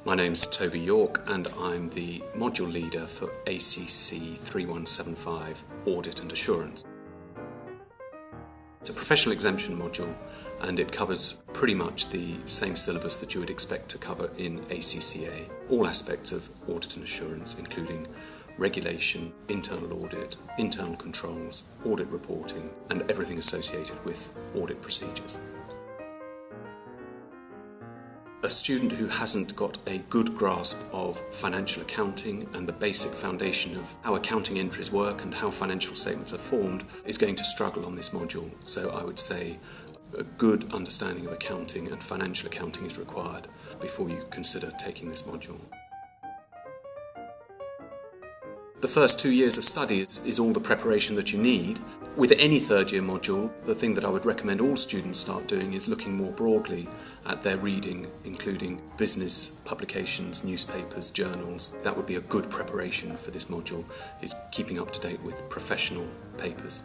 My name's Toby York and I'm the module leader for ACC3175 Audit and Assurance. It's a professional exemption module and it covers pretty much the same syllabus that you would expect to cover in ACCA. All aspects of audit and assurance, including regulation, internal audit, internal controls, audit reporting, and everything associated with audit procedures. A student who hasn't got a good grasp of financial accounting and the basic foundation of how accounting entries work and how financial statements are formed is going to struggle on this module. So I would say a good understanding of accounting and financial accounting is required before you consider taking this module. The first 2 years of study is all the preparation that you need. With any third year module, the thing that I would recommend all students start doing is looking more broadly at their reading, including business publications, newspapers, journals. That would be a good preparation for this module, is keeping up to date with professional papers.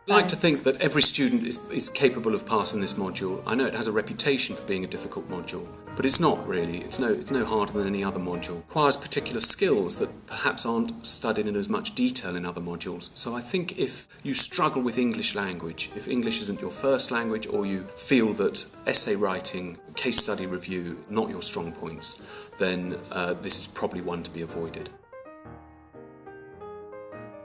I like to think that every student is capable of passing this module. I know it has a reputation for being a difficult module, but it's not really. It's no harder than any other module. It requires particular skills that perhaps aren't studied in as much detail in other modules. So I think if you struggle with English language, if English isn't your first language, or you feel that essay writing, case study review, not your strong points, then this is probably one to be avoided.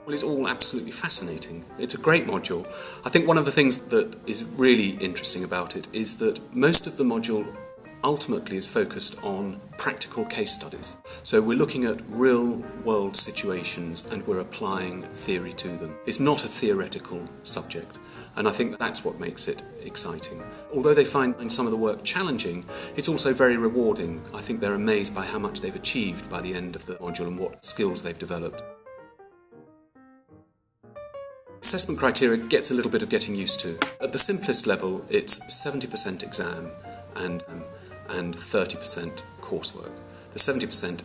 Well, it's all absolutely fascinating. It's a great module. I think one of the things that is really interesting about it is that most of the module ultimately is focused on practical case studies. So we're looking at real-world situations and we're applying theory to them. It's not a theoretical subject, and I think that's what makes it exciting. Although they find some of the work challenging, it's also very rewarding. I think they're amazed by how much they've achieved by the end of the module and what skills they've developed. Assessment criteria gets a little bit of getting used to. At the simplest level, it's 70% exam and 30% coursework. The 70%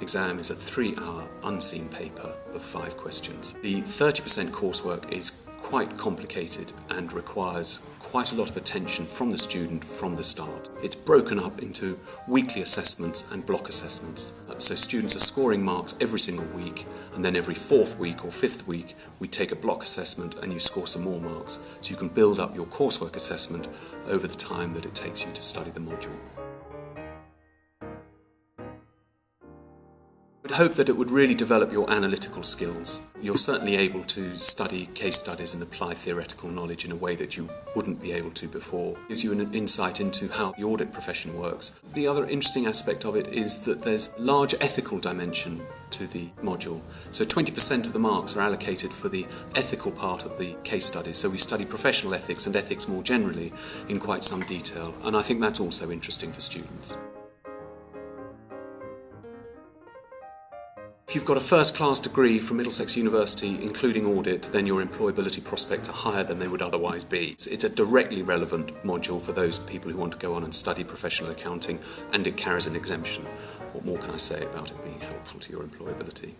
exam is a 3-hour unseen paper of 5 questions. The 30% coursework is quite complicated and requires quite a lot of attention from the student from the start. It's broken up into weekly assessments and block assessments. So students are scoring marks every single week, and then every 4th week or 5th week we take a block assessment and you score some more marks, so you can build up your coursework assessment over the time that it takes you to study the module. I would hope that it would really develop your analytical skills. You're certainly able to study case studies and apply theoretical knowledge in a way that you wouldn't be able to before. It gives you an insight into how the audit profession works. The other interesting aspect of it is that there's a large ethical dimension to the module. So 20% of the marks are allocated for the ethical part of the case study. So we study professional ethics and ethics more generally in quite some detail, and I think that's also interesting for students. If you've got a first-class degree from Middlesex University, including audit, then your employability prospects are higher than they would otherwise be. It's a directly relevant module for those people who want to go on and study professional accounting, and it carries an exemption. What more can I say about it being helpful to your employability?